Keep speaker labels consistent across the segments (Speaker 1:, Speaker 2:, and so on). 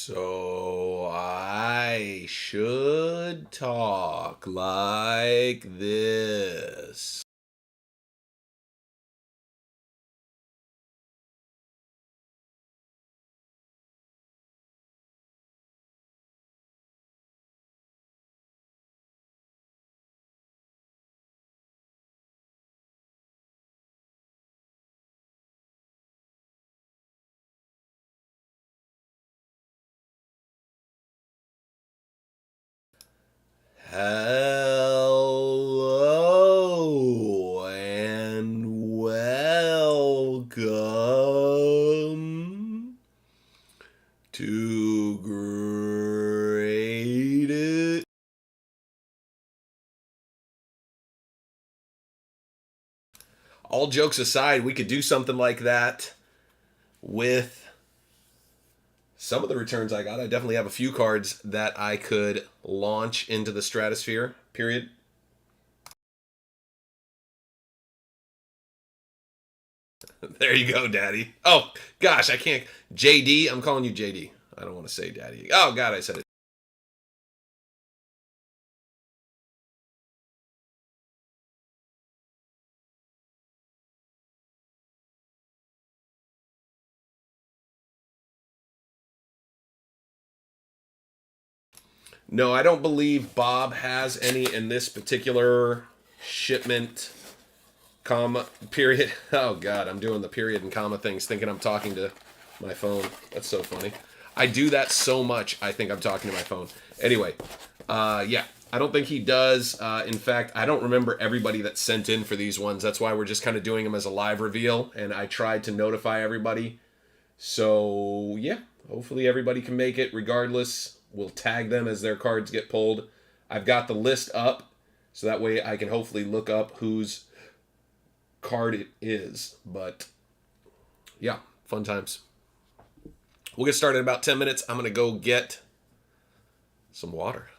Speaker 1: So I should talk like this. Hello and welcome to Graded. All jokes aside, we could do something like that with some of the returns I got. I definitely have a few cards that I could launch into the stratosphere, period. There you go, Daddy. Oh, gosh, I can't. JD, I'm calling you JD. I don't want to say Daddy. Oh, God, I said it. No, I don't believe Bob has any in this particular shipment, comma, period. Oh, God, I'm doing the period and comma things thinking I'm talking to my phone. That's so funny. I do that so much, I think I'm talking to my phone. Anyway, yeah, I don't think he does. In fact, I don't remember everybody that sent in for these ones. That's why we're just kind of doing them as a live reveal, and I tried to notify everybody. So, yeah, hopefully everybody can make it. Regardless, we'll tag them as their cards get pulled. I've got the list up, so that way I can hopefully look up whose card it is. But, yeah, fun times. We'll get started in about 10 minutes. I'm going to go get some water.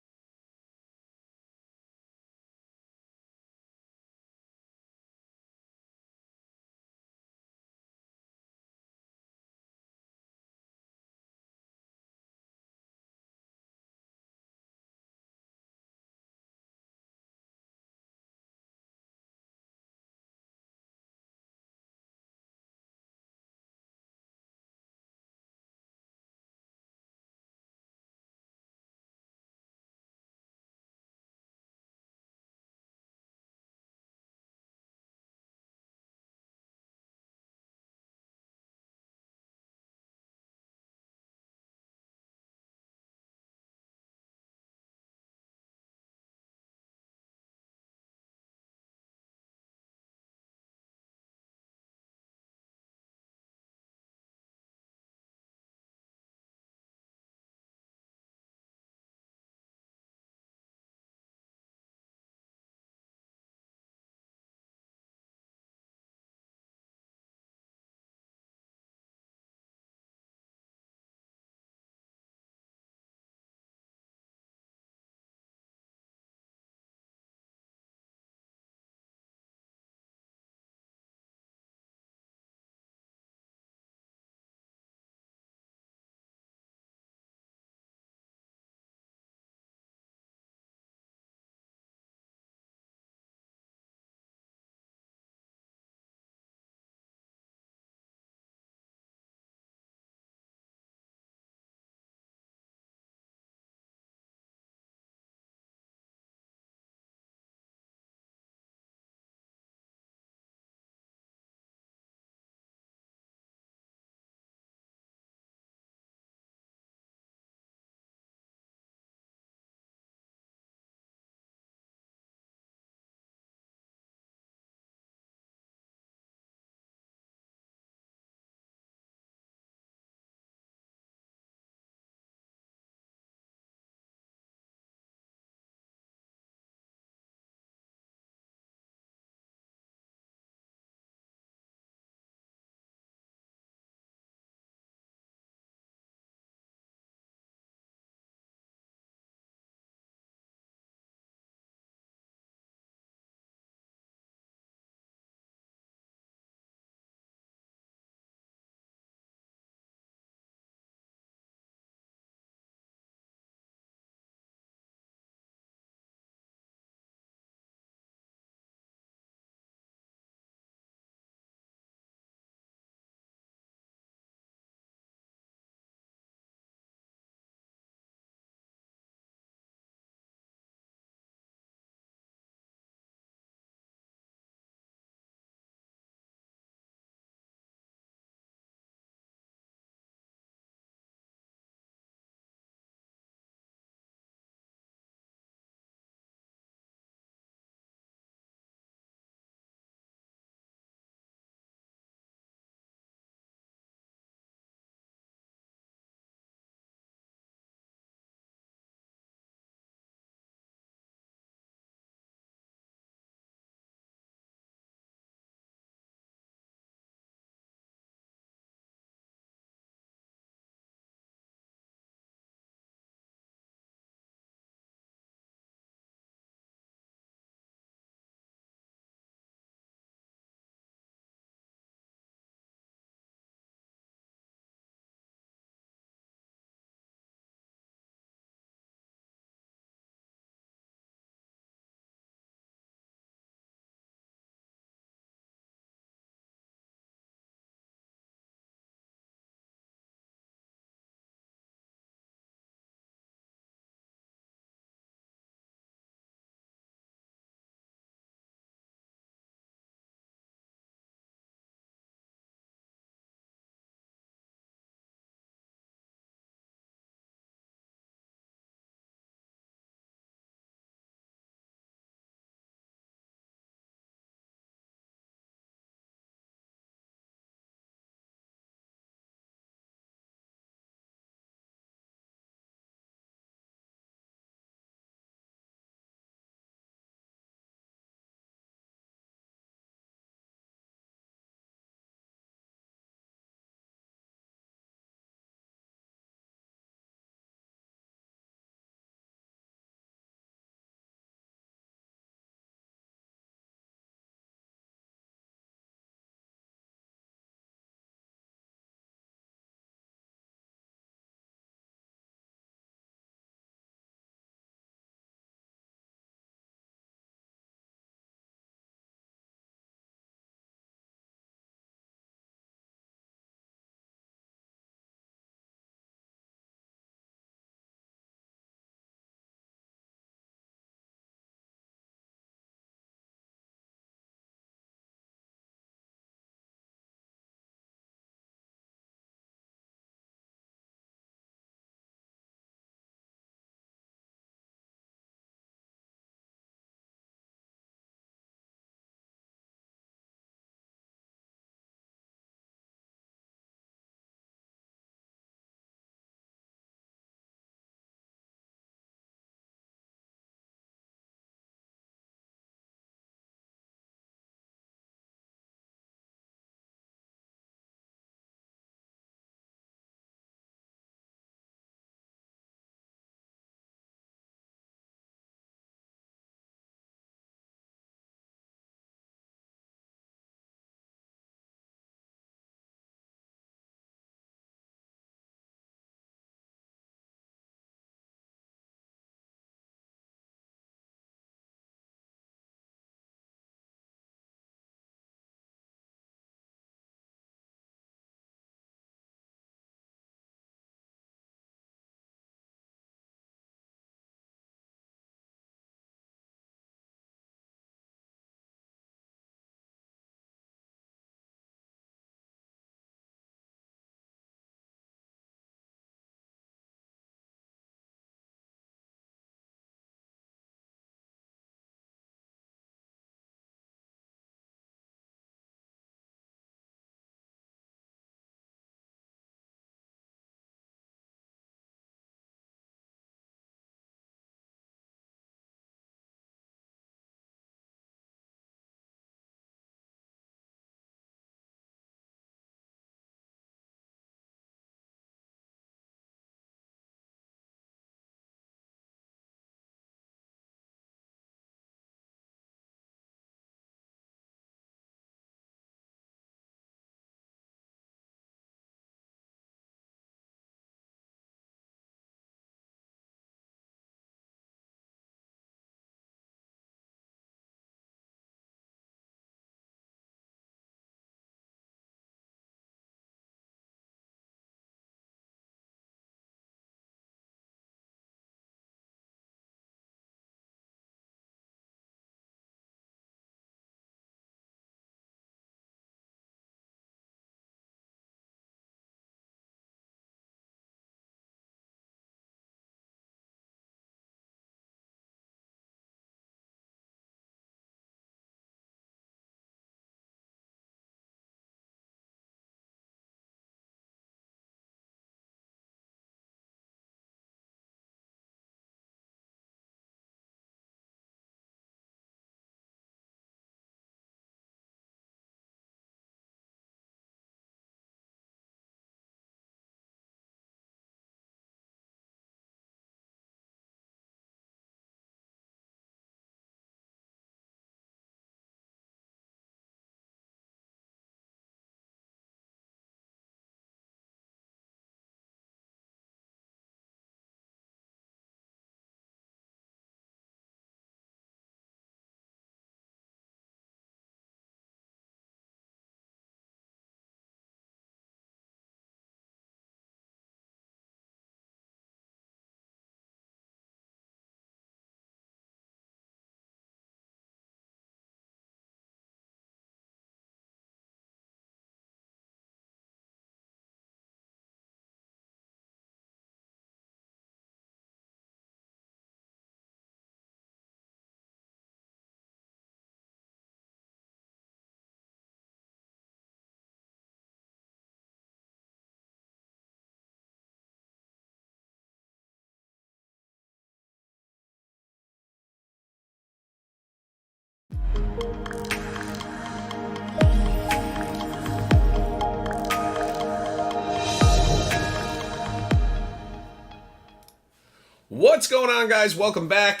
Speaker 1: What's going on, guys? Welcome back.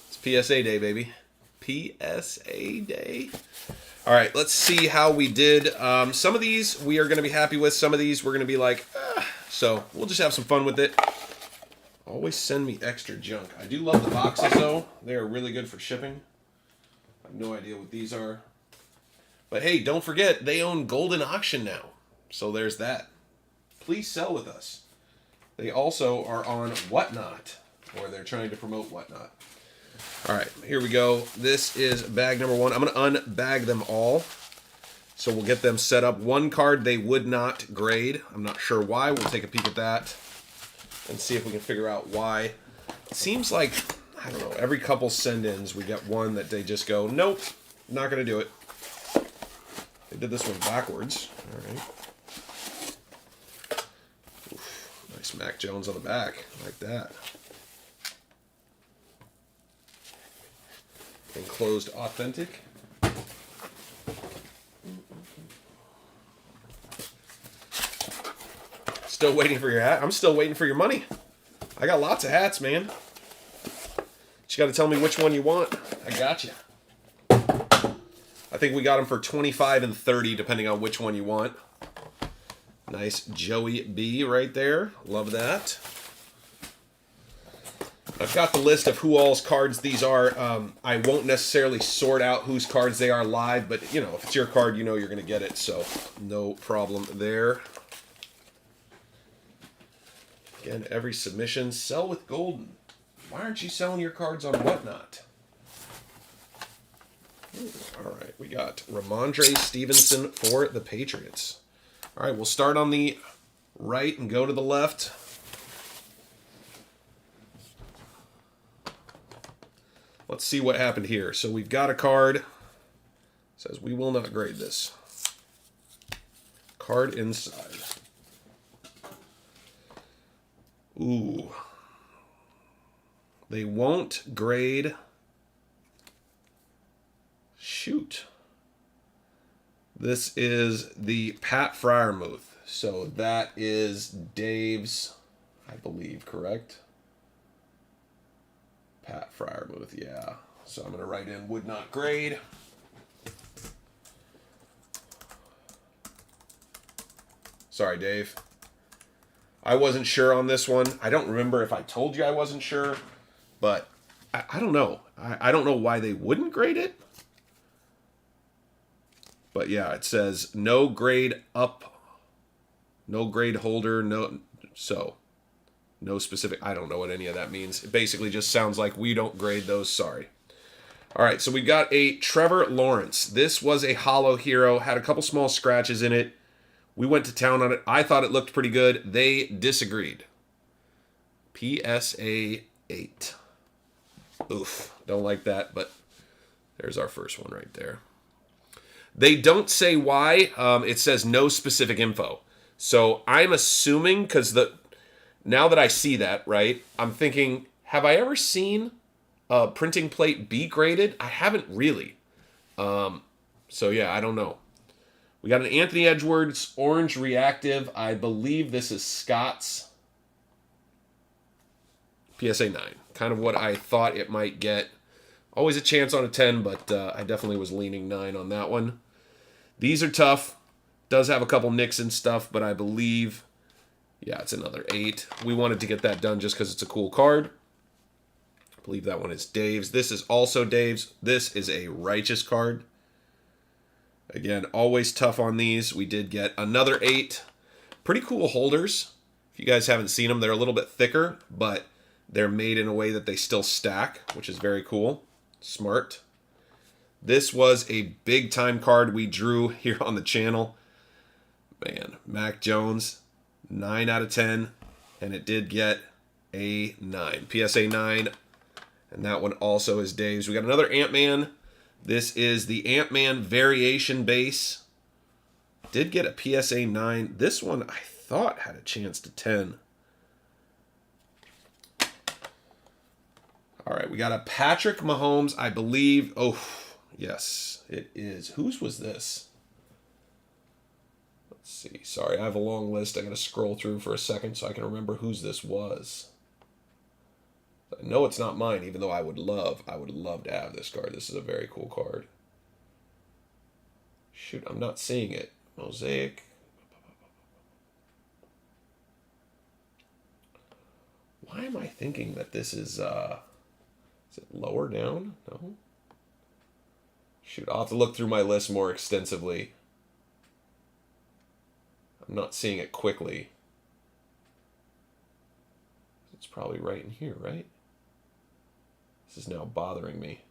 Speaker 1: It's PSA day, baby. PSA day. All right, let's see how we did. Some of these we are going to be happy with. Some of these we're going to be like, so we'll just have some fun with it. Always send me extra junk. I do love the boxes, though. They are really good for shipping. I have no idea what these are. But hey, don't forget, they own Golden Auction now. So there's that. Please sell with us. They also are on Whatnot, or they're trying to promote Whatnot. All right, here we go. This is bag number one. I'm going to unbag them all. So we'll get them set up. One card they would not grade. I'm not sure why. We'll take a peek at that and see if we can figure out why. It seems like, I don't know, every couple send-ins we get one that they just go, nope, not going to do it. They did this one backwards. All right. Oof, nice Mac Jones on the back, like that. Enclosed authentic. Still waiting for your hat? I'm still waiting for your money. I got lots of hats, man. But you got to tell me which one you want. I got you. I think we got them for 25 and 30, depending on which one you want. Nice Joey B right there. Love that. I've got the list of who all's cards these are. I won't necessarily sort out whose cards they are live, but, you know, if it's your card, you know you're going to get it, so no problem there. Again, every submission, sell with Golden. Why aren't you selling your cards on Whatnot? All right, we got Romandre Stevenson for the Patriots. All right, we'll start on the right and go to the left. Let's see what happened here. So we've got a card. It says we will not grade this. Card inside. Ooh. They won't grade. Shoot. This is the Pat Freiermuth. So that is Dave's, I believe, correct? Pat Freiermuth, yeah. So I'm going to write in would not grade. Sorry, Dave. I wasn't sure on this one. I don't remember if I told you I wasn't sure, but I don't know. I don't know why they wouldn't grade it. But yeah, it says no grade up, no grade holder, no specific. I don't know what any of that means. It basically just sounds like we don't grade those. Sorry. All right, so we got a Trevor Lawrence. This was a hollow hero, had a couple small scratches in it. We went to town on it. I thought it looked pretty good. They disagreed. PSA 8. Oof, don't like that, but there's our first one right there. They don't say why. It says no specific info. So I'm assuming, because now that I see that, right, I'm thinking, have I ever seen a printing plate be graded? I haven't really. So yeah, I don't know. We got an Anthony Edwards Orange Reactive. I believe this is Scott's. PSA 9. Kind of what I thought it might get. Always a chance on a 10, but I definitely was leaning 9 on that one. These are tough. Does have a couple nicks and stuff, but I believe, yeah, it's another 8. We wanted to get that done just because it's a cool card. I believe that one is Dave's. This is also Dave's. This is a Righteous card. Again, always tough on these. We did get another 8. Pretty cool holders. If you guys haven't seen them, they're a little bit thicker, but they're made in a way that they still stack, which is very cool. Smart. This was a big-time card we drew here on the channel. Man, Mac Jones, 9 out of 10, and it did get a 9. PSA 9, and that one also is Dave's. We got another Ant-Man. This is the Ant-Man Variation Base. Did get a PSA 9. This one I thought had a chance to 10. All right, we got a Patrick Mahomes, I believe. Oh, yes, it is. Whose was this? Let's see. Sorry, I have a long list. I got to scroll through for a second so I can remember whose this was. No, it's not mine, even though I would love to have this card. This is a very cool card. Shoot, I'm not seeing it. Mosaic. Why am I thinking that this is it lower down? No. Shoot, I'll have to look through my list more extensively. I'm not seeing it quickly. It's probably right in here, right? This is now bothering me.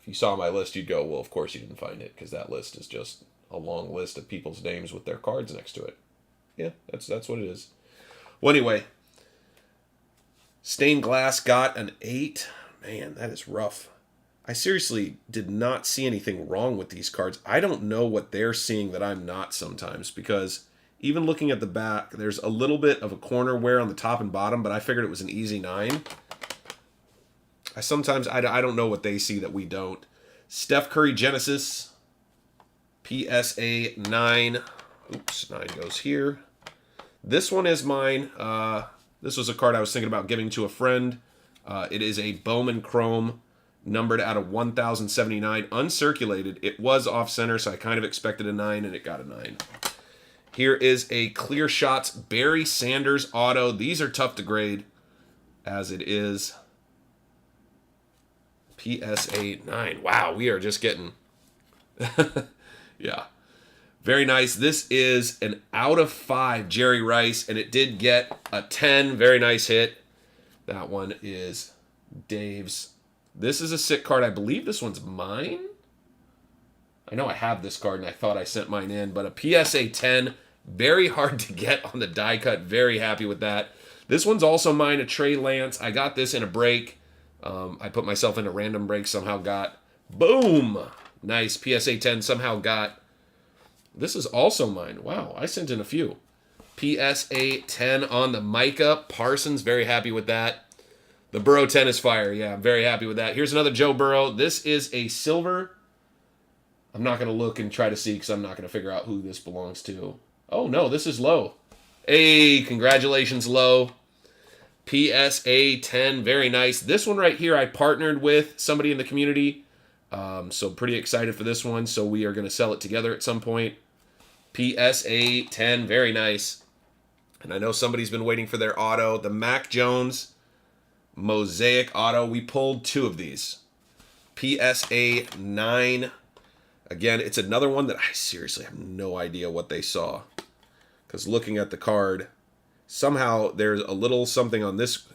Speaker 1: If you saw my list, you'd go, well, of course you didn't find it, because that list is just a long list of people's names with their cards next to it. Yeah, that's what it is. Well, anyway, stained glass got an 8. Man, that is rough. I seriously did not see anything wrong with these cards. I don't know what they're seeing that I'm not sometimes, because even looking at the back, there's a little bit of a corner wear on the top and bottom, but I figured it was an easy 9. I don't know what they see that we don't. Steph Curry Genesis, PSA 9. Oops, 9 goes here. This one is mine. This was a card I was thinking about giving to a friend. It is a Bowman Chrome, numbered out of 1079, uncirculated. It was off-center, so I kind of expected a 9, and it got a 9. Here is a Clear Shots Barry Sanders auto. These are tough to grade, as it is. PSA 9. Wow, we are just getting... yeah. Very nice. This is an out of 5 Jerry Rice, and it did get a 10. Very nice hit. That one is Dave's. This is a sick card. I believe this one's mine. I know I have this card, and I thought I sent mine in, but a PSA 10. Very hard to get on the die cut. Very happy with that. This one's also mine, a Trey Lance. I got this in a break. I put myself in a random break, somehow got, boom! Nice. PSA 10 somehow got. This is also mine. Wow, I sent in a few. PSA 10 on the Micah Parsons. Very happy with that. The Burrow 10 is fire. Yeah, I'm very happy with that. Here's another Joe Burrow. This is a silver. I'm not going to look and try to see because I'm not going to figure out who this belongs to. Oh, no, this is Low. Hey, congratulations, Low. PSA 10. Very nice. This one right here I partnered with somebody in the community. So pretty excited for this one. So we are going to sell it together at some point. PSA 10. Very nice. And I know somebody's been waiting for their auto. The Mac Jones Mosaic auto. We pulled 2 of these. PSA 9. Again, it's another one that I seriously have no idea what they saw. Because looking at the card, somehow there's a little something on this.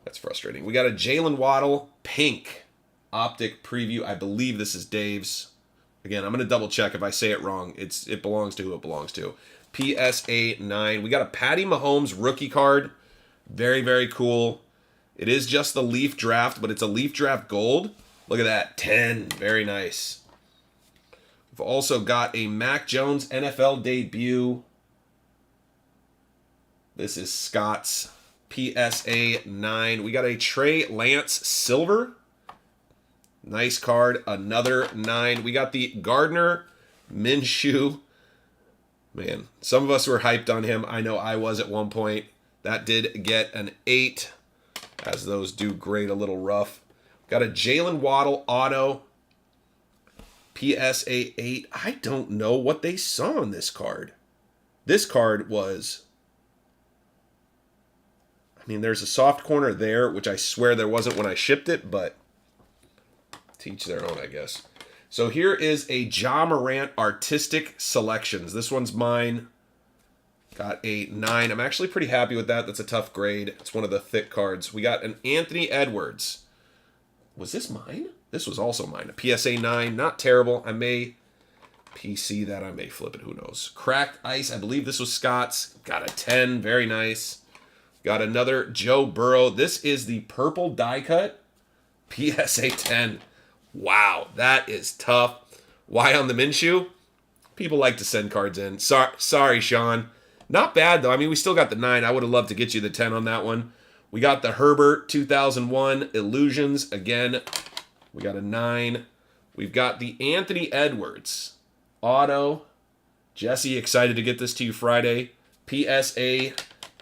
Speaker 1: That's frustrating. We got a Jalen Waddle pink optic preview. I believe this is Dave's. Again, I'm going to double check if I say it wrong. It belongs to who it belongs to. PSA 9. We got a Patty Mahomes rookie card. Very, very cool. It is just the Leaf Draft, but it's a Leaf Draft gold. Look at that. 10. Very nice. We've also got a Mac Jones NFL debut. This is Scott's PSA 9. We got a Trey Lance silver. Nice card. Another 9. We got the Gardner Minshew. Man, some of us were hyped on him. I know I was at one point. That did get an 8, as those do grade a little rough. Got a Jalen Waddle auto. PSA 8. I don't know what they saw on this card. This card was... I mean, there's a soft corner there, which I swear there wasn't when I shipped it, but to each their own, I guess. So here is a Ja Morant Artistic Selections. This one's mine. Got a 9. I'm actually pretty happy with that. That's a tough grade. It's one of the thick cards. We got an Anthony Edwards. Was this mine? This was also mine. A PSA 9. Not terrible. I may PC that. I may flip it. Who knows? Cracked Ice. I believe this was Scott's. Got a 10. Very nice. Got another Joe Burrow. This is the purple die cut. PSA 10. Wow. That is tough. Why on the Minshew? People like to send cards in. Sorry, Sean. Not bad, though. I mean, we still got the 9. I would have loved to get you the 10 on that one. We got the Herbert 2001 Illusions. Again, we got a 9. We've got the Anthony Edwards auto. Jesse, excited to get this to you Friday. PSA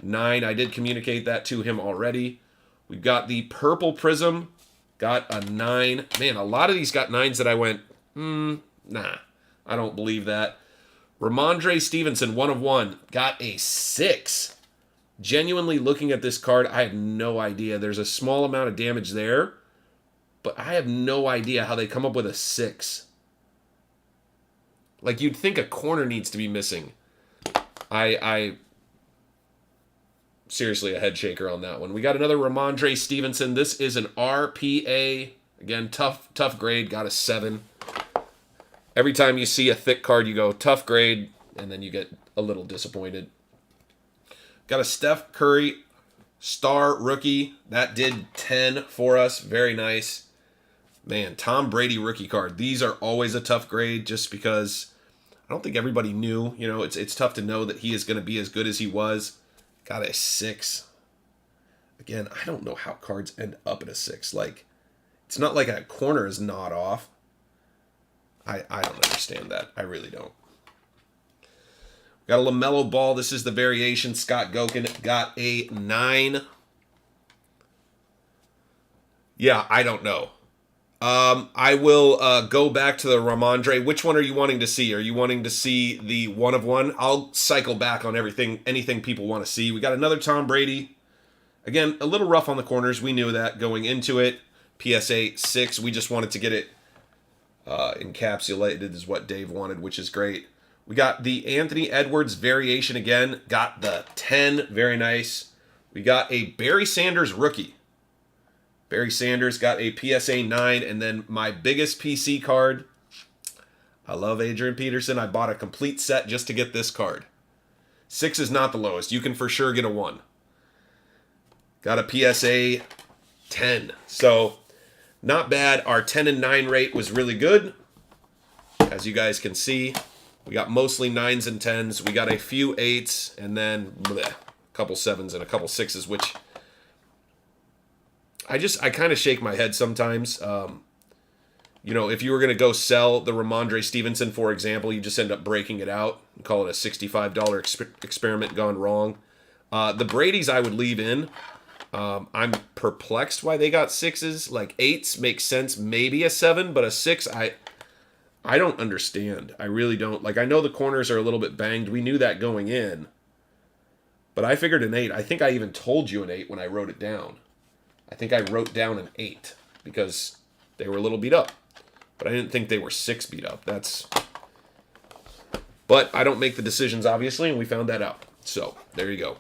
Speaker 1: 9. I did communicate that to him already. We've got the purple prism. Got a 9. Man, a lot of these got 9s that I went, nah, I don't believe that. Romandre Stevenson, 1 of 1. Got a 6. Genuinely looking at this card, I have no idea. There's a small amount of damage there, but I have no idea how they come up with a 6. Like, you'd think a corner needs to be missing. I seriously a head shaker on that one. We got another Ramondre Stevenson. This is an RPA. Again, tough grade. Got a 7. Every time you see a thick card, you go, tough grade, and then you get a little disappointed. Got a Steph Curry star rookie. That did 10 for us. Very nice. Man, Tom Brady rookie card. These are always a tough grade just because I don't think everybody knew. You know, it's tough to know that he is going to be as good as he was. Got a 6. Again, I don't know how cards end up at a 6. Like, it's not like a corner is not off. I don't understand that. I really don't. Got a LaMelo Ball. This is the variation. Scott Gokin got a 9. Yeah, I don't know. I will go back to the Ramondre. Which one are you wanting to see? Are you wanting to see the 1 of 1? I'll cycle back on anything people want to see. We got another Tom Brady. Again, a little rough on the corners. We knew that going into it. PSA 6. We just wanted to get it encapsulated is what Dave wanted, which is great. We got the Anthony Edwards variation again. Got the 10. Very nice. We got a Barry Sanders rookie. Barry Sanders got a PSA 9. And then my biggest PC card. I love Adrian Peterson. I bought a complete set just to get this card. 6 is not the lowest. You can for sure get a 1. Got a PSA 10. So, not bad. Our 10 and 9 rate was really good. As you guys can see, we got mostly 9s and 10s. We got a few 8s and then a couple 7s and a couple 6s, which I kind of shake my head sometimes. You know, if you were going to go sell the Ramondre Stevenson, for example, you just end up breaking it out and call it a $65 experiment gone wrong. The Brady's I would leave in. I'm perplexed why they got 6s. Like 8s make sense, maybe a 7, but a 6, I don't understand. I really don't. Like, I know the corners are a little bit banged. We knew that going in. But I figured an 8. I think I even told you an 8 when I wrote it down. I think I wrote down an 8 because they were a little beat up. But I didn't think they were 6 beat up. But I don't make the decisions, obviously, and we found that out. So, there you go.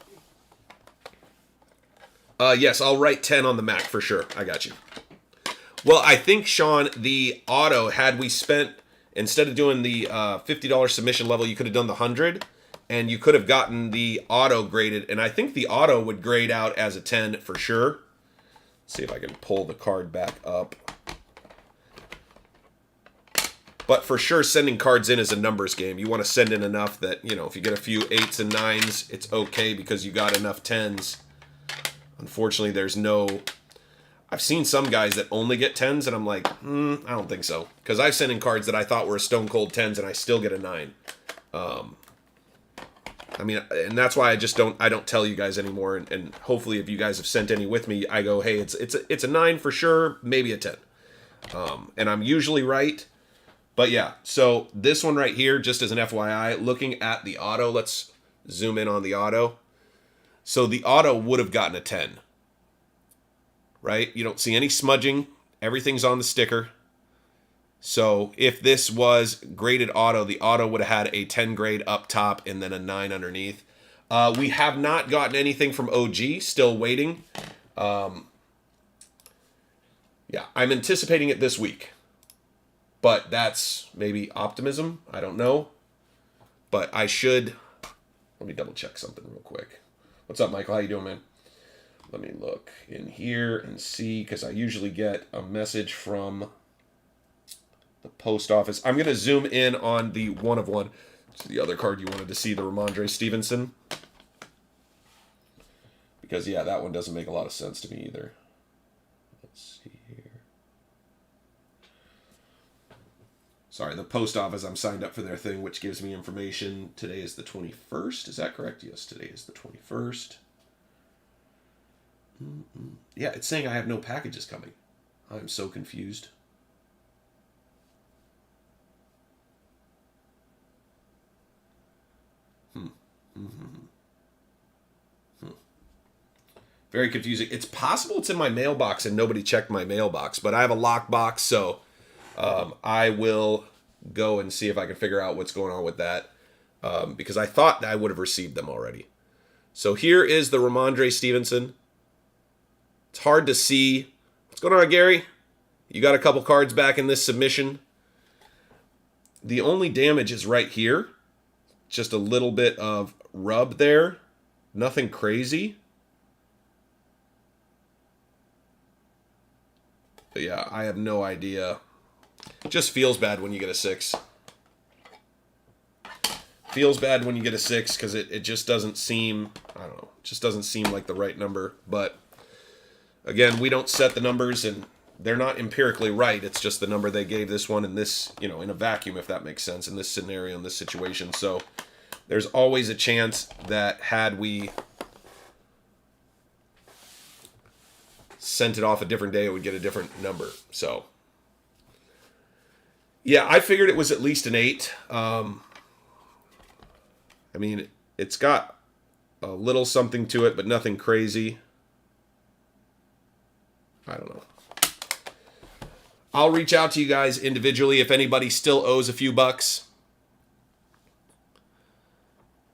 Speaker 1: Yes, I'll write 10 on the Mac for sure. I got you. Well, I think, Sean, the auto, had we spent, instead of doing the $50 submission level, you could have done the 100, and you could have gotten the auto graded, and I think the auto would grade out as a 10 for sure. Let's see if I can pull the card back up. But for sure, sending cards in is a numbers game. You want to send in enough that, you know, if you get a few 8s and 9s, it's okay because you got enough 10s. Unfortunately, there's no... I've seen some guys that only get 10s, and I'm like, I don't think so. Because I've sent in cards that I thought were stone cold 10s, and I still get a 9. I mean, and that's why I don't tell you guys anymore. And hopefully, if you guys have sent any with me, I go, hey, it's a 9 for sure, maybe a 10. And I'm usually right. But yeah, so this one right here, just as an FYI, looking at the auto, let's zoom in on the auto. So the auto would have gotten a 10. Right? You don't see any smudging. Everything's on the sticker. So if this was graded auto, the auto would have had a 10 grade up top and then a 9 underneath. We have not gotten anything from OG. Still waiting. Yeah, I'm anticipating it this week. But that's maybe optimism. I don't know. But I should... Let me double check something real quick. What's up, Michael? How you doing, man? Let me look in here and see, because I usually get a message from the post office. I'm going to zoom in on the 1 of 1. So the other card you wanted to see, the Ramondre Stevenson. Because, yeah, that one doesn't make a lot of sense to me either. Let's see here. Sorry, the post office, I'm signed up for their thing, which gives me information. Today is the 21st. Is that correct? Yes, today is the 21st. Yeah, it's saying I have no packages coming. I'm so confused. Very confusing. It's possible it's in my mailbox and nobody checked my mailbox, but I have a lockbox, so I will go and see if I can figure out what's going on with that, because I thought I would have received them already. So here is the Romandre Stevenson. It's hard to see. What's going on, Gary? You got a couple cards back in this submission. The only damage is right here. Just a little bit of rub there. Nothing crazy. But yeah, I have no idea. It just feels bad when you get a 6. Feels bad when you get a 6 because it just doesn't seem, I don't know, just doesn't seem like the right number. But again, we don't set the numbers and they're not empirically right. It's just the number they gave this one in this, in a vacuum, if that makes sense, in this scenario, in this situation. So there's always a chance that had we sent it off a different day, it would get a different number. So yeah, I figured it was at least an 8. I mean, it's got a little something to it, but nothing crazy. I don't know. I'll reach out to you guys individually if anybody still owes a few bucks.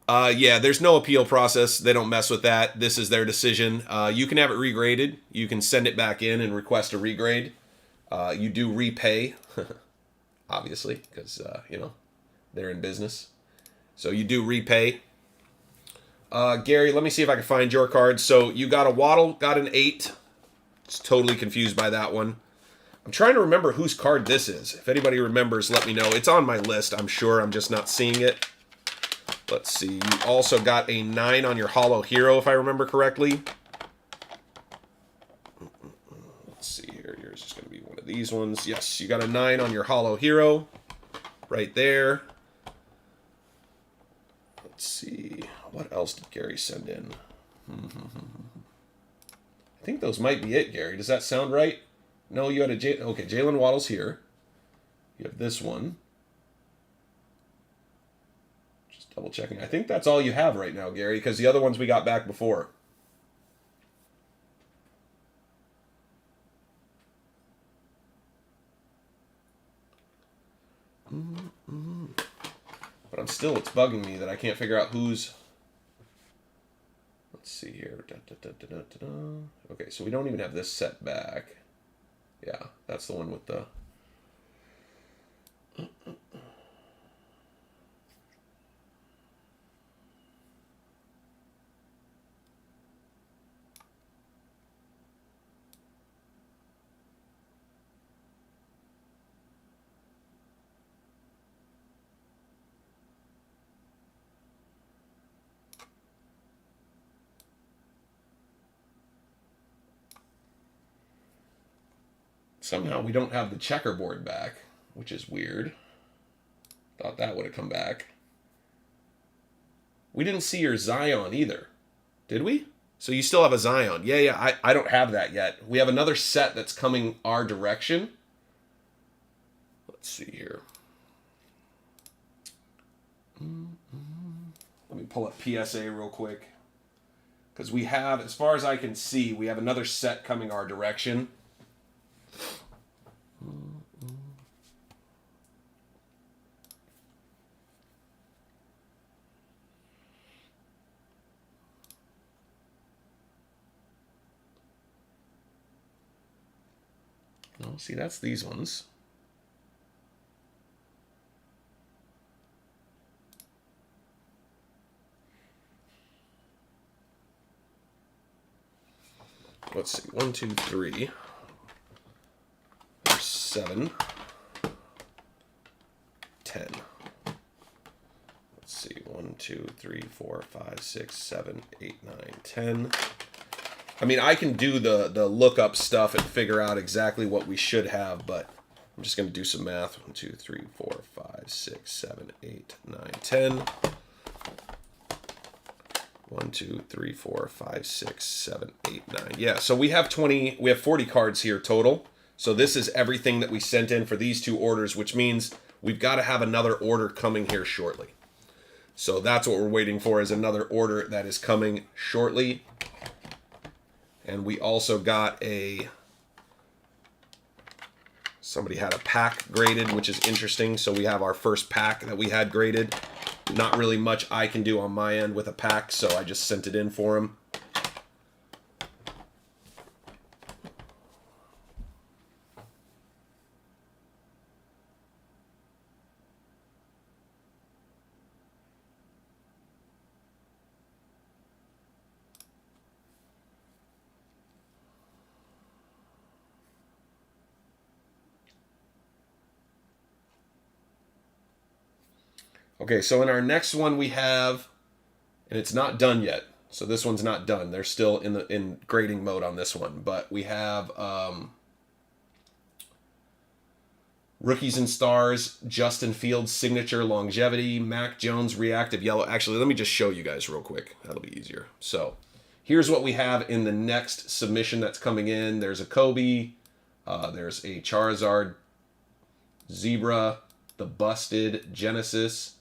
Speaker 1: Yeah, there's no appeal process. They don't mess with that. This is their decision. You can have it regraded. You can send it back in and request a regrade. You do repay, obviously, because, they're in business. So you do repay. Gary, let me see if I can find your card. So you got a Waddle, got an 8. Just totally confused by that one. I'm trying to remember whose card this is. If anybody remembers, let me know. It's on my list, I'm sure. I'm just not seeing it. Let's see. You also got a 9 on your Hollow Hero, if I remember correctly. Let's see here. Yours is going to be one of these ones. Yes, you got a 9 on your Hollow Hero. Right there. Let's see. What else did Gary send in? I think those might be it, Gary. Does that sound right? No, you had a okay, Jalen Waddle's here. You have this one. Just double checking. I think that's all you have right now, Gary, because the other ones we got back before. But it's bugging me that I can't figure out who's. Let's see here. Okay, so we don't even have this set back. Yeah, that's the one with the... Somehow we don't have the checkerboard back, which is weird. Thought that would have come back. We didn't see your Zion either, did we? So you still have a Zion. Yeah, I don't have that yet. We have another set that's coming our direction. Let's see here. Let me pull up PSA real quick. Because we have, as far as I can see, we have another set coming our direction. No, see, that's these ones. Let's see, 1, 2, 3. There's 7. 10. Let's see, 1, 2, 3, 4, 5, 6, 7, 8, 9, 10. I mean, I can do the lookup stuff and figure out exactly what we should have, but I'm just going to do some math. 1, 2, 3, 4, 5, 6, 7, 8, 9, 10. 1, 2, 3, 4, 5, 6, 7, 8, 9. Yeah, so we have 40 cards here total. So this is everything that we sent in for these 2 orders, which means we've got to have another order coming here shortly. So that's what we're waiting for, is another order that is coming shortly. And we also got somebody had a pack graded, which is interesting. So we have our first pack that we had graded. Not really much I can do on my end with a pack, so I just sent it in for him. Okay, so in our next one we have, and it's not done yet, so this one's not done. They're still in grading mode on this one, but we have Rookies and Stars, Justin Fields Signature Longevity, Mac Jones Reactive Yellow. Actually, let me just show you guys real quick. That'll be easier. So here's what we have in the next submission that's coming in. There's a Kobe, there's a Charizard, Zebra, the Busted, Genesis,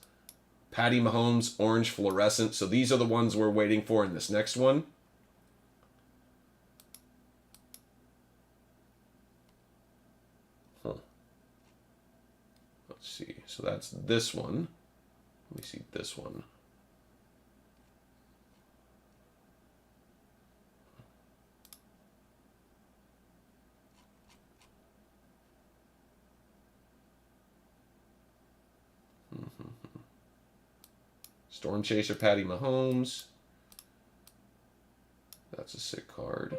Speaker 1: Patty Mahomes, Orange Fluorescent. So these are the ones we're waiting for in this next one. Let's see. So that's this one. Let me see this one. Storm Chaser, Patty Mahomes. That's a sick card.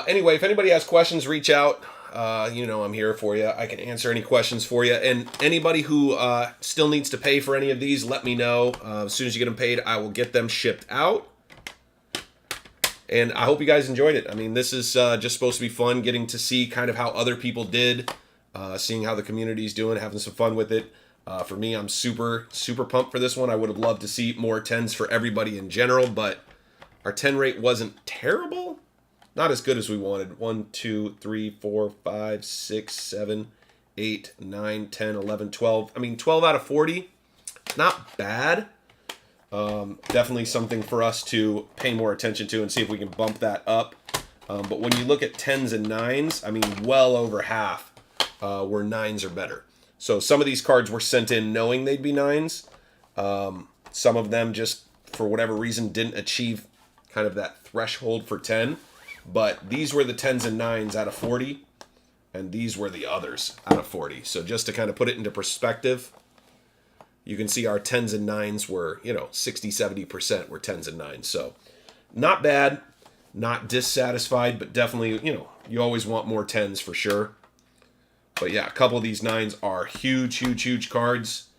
Speaker 1: Anyway, if anybody has questions, reach out. You know I'm here for you. I can answer any questions for you. And anybody who still needs to pay for any of these, let me know. As soon as you get them paid, I will get them shipped out. And I hope you guys enjoyed it. I mean, this is just supposed to be fun, getting to see kind of how other people did, seeing how the community's doing, having some fun with it. For me, I'm super, super pumped for this one. I would have loved to see more 10s for everybody in general, but our 10 rate wasn't terrible. Not as good as we wanted. 1, 2, 3, 4, 5, 6, 7, 8, 9, 10, 11, 12. I mean, 12 out of 40. Not bad. Definitely something for us to pay more attention to and see if we can bump that up. But when you look at 10s and 9s, I mean, well over half were 9s or better. So some of these cards were sent in knowing they'd be 9s. Some of them just, for whatever reason, didn't achieve kind of that threshold for 10. But these were the 10s and 9s out of 40, and these were the others out of 40. So just to kind of put it into perspective, you can see our 10s and 9s were, 60, 70% were 10s and 9s. So not bad, not dissatisfied, but definitely, you always want more 10s for sure. But yeah, a couple of these 9s are huge, huge, huge cards.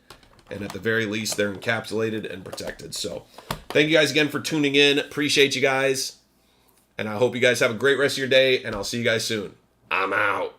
Speaker 1: And at the very least, they're encapsulated and protected. So thank you guys again for tuning in. Appreciate you guys. And I hope you guys have a great rest of your day, and I'll see you guys soon. I'm out.